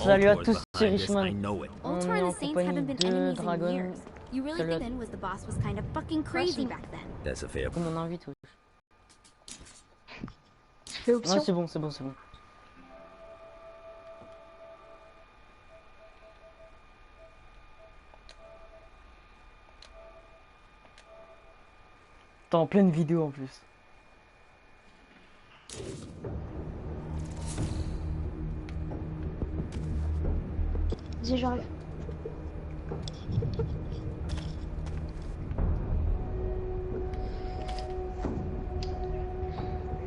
Salut à tous, c'est behind this. I Richman. know it. On Ultor est and en the Saints compagnie haven't been de enemies in Dragon. years. You really Salut à think then was the boss was kind of fucking crazy back then. That's a fair Comme on invite tous. Je fais option. Ouais, c'est bon, c'est bon, c'est bon. T'es en pleine vidéo en plus. Vas-y, j'arrive.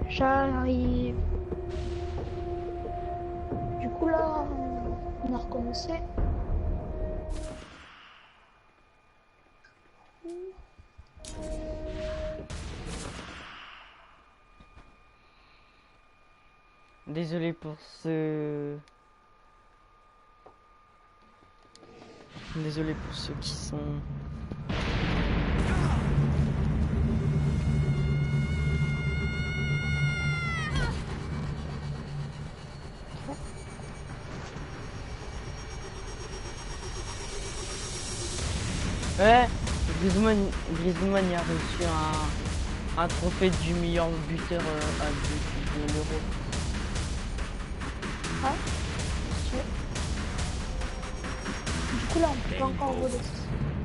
J'arrive. Du coup là, on a recommencé. Désolé pour ceux... Désolé pour ceux qui sont... Ouais, Griezmann il a reçu un trophée du meilleur buteur de l'Euro. Ah, du coup là, on peut pas encore voler.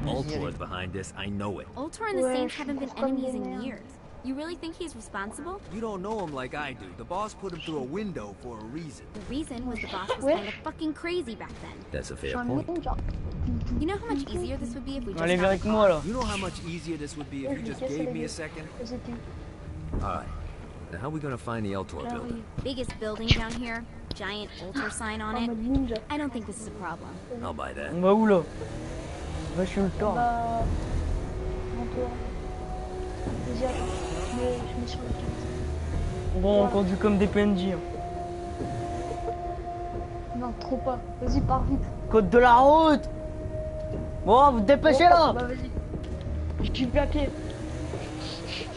Ultor is behind this. I know it. Ultor and the Ouais, Saints je haven't been comprends enemies bien. in years. You really think he's responsible? You don't know him like I do. The boss put him through a window for a reason. The reason was the boss was Ouais. kind of fucking crazy back then. That's a Je suis fair un point. ninja. You know how much easier this would be if we just Allez, viens got avec the moi là. You know how much easier this would be if you just gave me a second? All right. Now how are we gonna find the Ultor building? biggest building down here, giant Ultor sign on En it. mode ninja. I don't think this is a problem. I'll buy that. On va où là? Va chez le temps. Bah... Encore. Vas-y, attends. Je mets sur le carte. Bon, on conduit comme des PNJ. Hein. Non, trop pas. Vas-y, pars vite. Code de la route. Bon, vous dépêchez là. Bah vas-y. J'y vais à pied.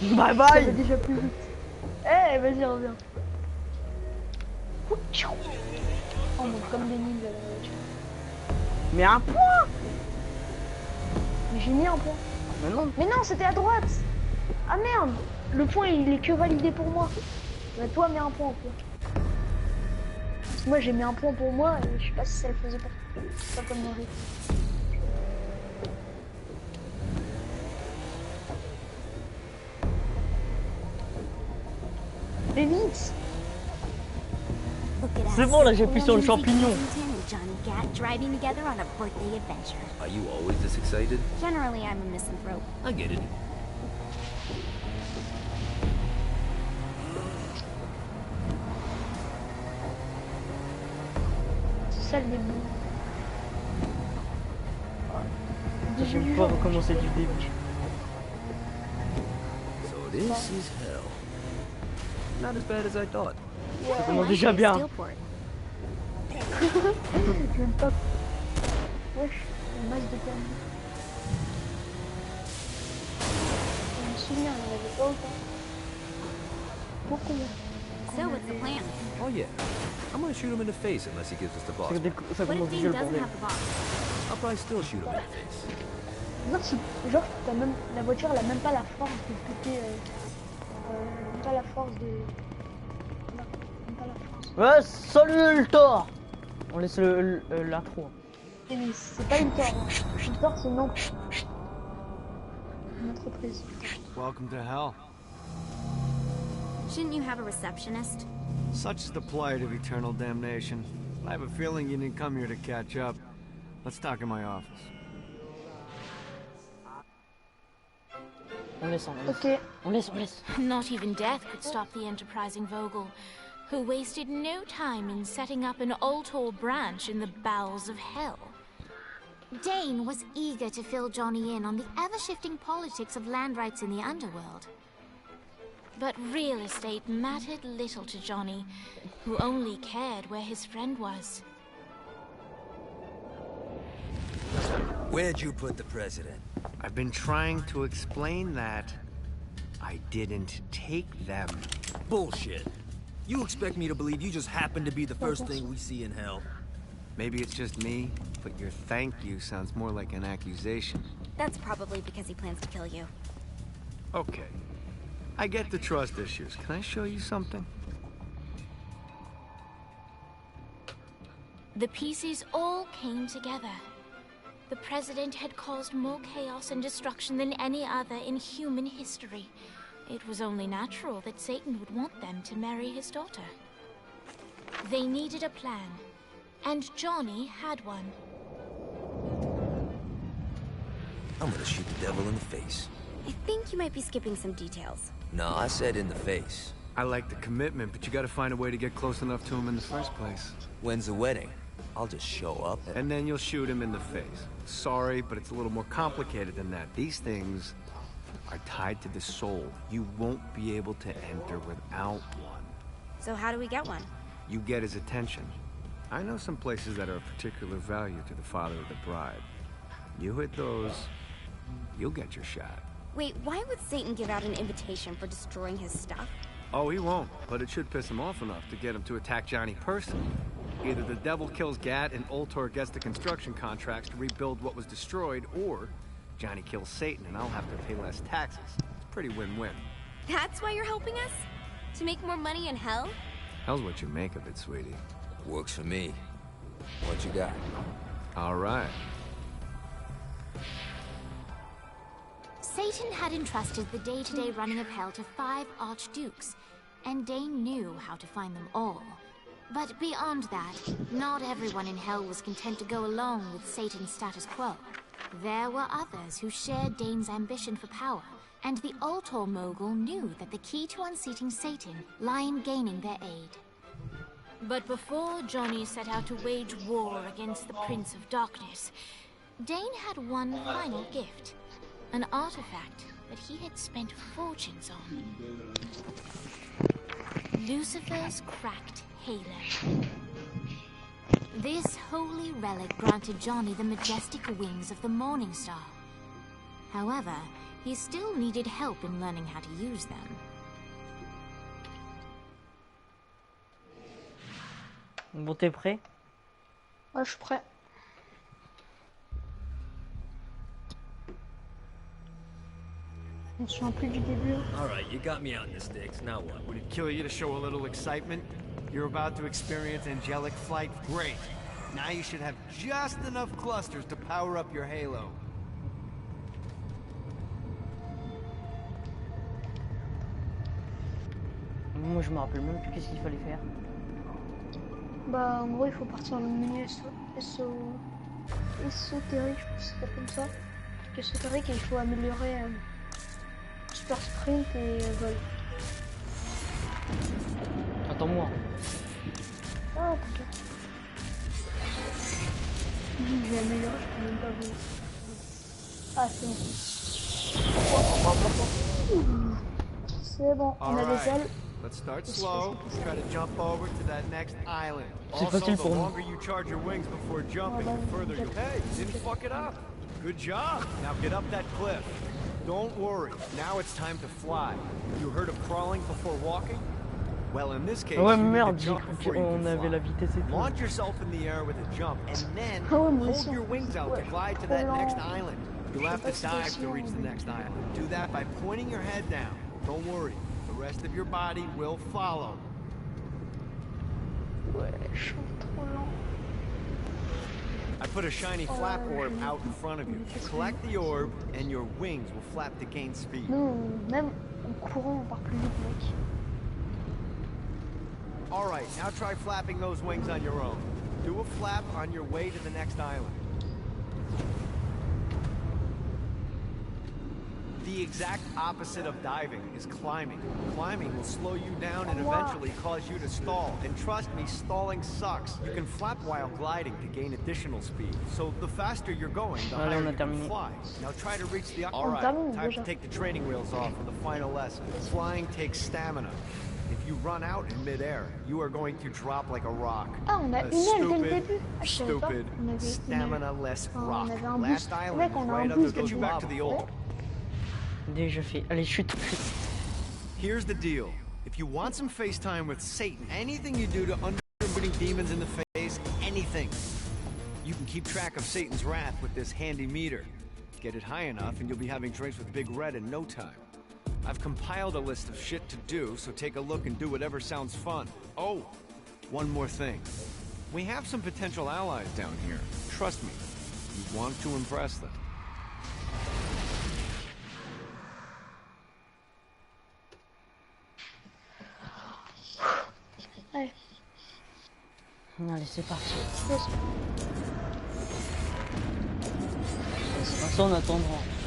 Bye Ça va bye. déjà plus vite. Eh, vas-y, reviens. On monte comme des ninjas dans la voiture. Mais un point. Mais j'ai mis un point. Mais non, c'était à droite. Ah merde. Le point, il est que validé pour moi. Bah toi, mets un point en plus. Parce que moi, j'ai mis un point pour moi et je sais pas si ça le faisait pas. Pas comme Marie. Mais vite. Look at us. c'est bon là, j'ai appuyé sur le Lindsay champignon. Kensington and Johnny Gat driving together on a birthday adventure. Are you always this excited? Generally, I'm a misanthrope. I get it. C'est ça le début. Je vais pas recommencer du début. So this is hell. Not as bad as I thought. Ça commence déjà bien. Steelport. J'aime pas. Wesh, une masse de permis. Je me souviens, il n'y en avait pas autant. Beaucoup moins. So what's the plan? Oh yeah. I'm gonna shoot him in the face unless he gives us the boss. Ça What commence if déjà Dean le doesn't bordel. have the boss? I'll probably still shoot him in the face. Genre, t'as même, la voiture, elle a même pas la force de péter. Pas la force de. Non, même pas la force. Ouais, salut Ultor. On laisse l'intro. Et mais c'est pas une tort. Hein. Une tort, c'est non. Une entreprise. Welcome to hell. Shouldn't you have a receptionist? Such is the plight of eternal damnation. I have a feeling you didn't come here to catch up. Let's talk in my office. On laisse. Ok. On laisse. Not even death could stop the enterprising Vogel, who wasted no time in setting up an Ultor branch in the bowels of hell. Dane was eager to fill Johnny in on the ever-shifting politics of land rights in the underworld. But real estate mattered little to Johnny, who only cared where his friend was. Where'd you put the president? I've been trying to explain that. I didn't take them. Bullshit. You expect me to believe you just happen to be the first thing we see in hell? Maybe it's just me, but your thank you sounds more like an accusation. That's probably because he plans to kill you. Okay. I get the trust issues. Can I show you something? The pieces all came together. The president had caused more chaos and destruction than any other in human history. It was only natural that Satan would want them to marry his daughter. They needed a plan, and Johnny had one. I'm gonna shoot the devil in the face. I think you might be skipping some details. No, I said in the face. I like the commitment, but you gotta find a way to get close enough to him in the first place. When's the wedding? I'll just show up And then you'll shoot him in the face. Sorry, but it's a little more complicated than that. These things are tied to the soul. You won't be able to enter without one. So how do we get one? You get his attention. I know some places that are of particular value to the father of the bride. You hit those, you'll get your shot. Wait, why would Satan give out an invitation for destroying his stuff? Oh, he won't, but it should piss him off enough to get him to attack Johnny personally. Either the devil kills Gat and Ultor gets the construction contracts to rebuild what was destroyed, or Johnny kills Satan and I'll have to pay less taxes. It's pretty win-win. That's why you're helping us? To make more money in hell? Hell's what you make of it, sweetie. Works for me. What you got? All right. Satan had entrusted the day-to-day running of hell to 5 archdukes, and Dane knew how to find them all. But beyond that, not everyone in hell was content to go along with Satan's status quo. There were others who shared Dane's ambition for power, and the Ultor mogul knew that the key to unseating Satan lay in gaining their aid. But before Johnny set out to wage war against the Prince of Darkness, Dane had one final gift, an artifact that he had spent fortunes on. Lucifer's cracked halo. This holy relic granted Johnny the majestic wings of the Morning Star. However, he still needed help in learning how to use them. Bon, t'es prêt? Ouais, je suis prêt. Je me souviens plus du début. Alright, you got me out in the sticks. Now what? Would it kill you to show a little excitement? You're about to experience angelic flight? Great. Now you should have just enough clusters to power up your halo. Moi, je me rappelle même plus qu'est-ce qu'il fallait faire. Bah, en gros, il faut partir dans le menu ésotérique, je pense que ça s'appelle comme ça. Truc ésotérique, et il faut améliorer super sprint et vol. Attends-moi. Ah, t'inquiète. Je vais améliorer, je peux même pas vous. Ah, c'est bon. C'est bon, on a les ailes. Let's start slow. Try to jump over to that next island. C'est Also, facile the pour nous. longer you charge your wings before jumping, the further you... Hey, you didn't fuck it up. Good job. Now get up that cliff. Don't worry. Now it's time to fly. You heard of crawling before walking? Well, in this case, Ouais, you need merde, to j'ai jump cru before you qu'on can avait fly. la vitesse et tout. Launch yourself in the air with a jump, and then Oh, moi hold aussi. your wings out to glide to that next island. You'll have to dive to reach the next island. Do that by pointing your head down. Don't worry. The rest of your body will follow. Ouais, je suis trop lent. I put a shiny flap orb out in front of you. Collect the orb, and your wings will flap to gain speed. Nous, même en courant, on part plus vite, mec. All right, now try flapping those wings on your own. Do a flap on your way to the next island. The exact opposite of diving is climbing. Climbing will slow you down and eventually cause you to stall. And trust me, stalling sucks. You can flap while gliding to gain additional speed. So the faster you're going, the Allez, higher on a you can terminé. fly. Now try to reach the... All right, termine time to déjà. take the training wheels off for the final lesson. Flying takes stamina. If you run out in midair, you are going to drop like a rock. Ah, on a une aile dès le début. Ah, je savais pas. Stupid, On avait une aile. stamina-less Enfin, rock. on avait un Last boost. island Mec, is on a right un under boost the de get you back to lava. the old. Déjà fait. Allez, chute, chute. Here's the deal. If you want some FaceTime with Satan, anything you do to undermining demons in the face, anything, You can keep track of Satan's wrath with this handy meter. Get it high enough and you'll be having drinks with Big Red in no time. I've compiled a list of shit to do, so take a look and do whatever sounds fun. Oh, one more thing. We have some potential allies down here. Trust me, you want to impress them. Allez. Allez, c'est parti. Yes. De toute façon, on attendra.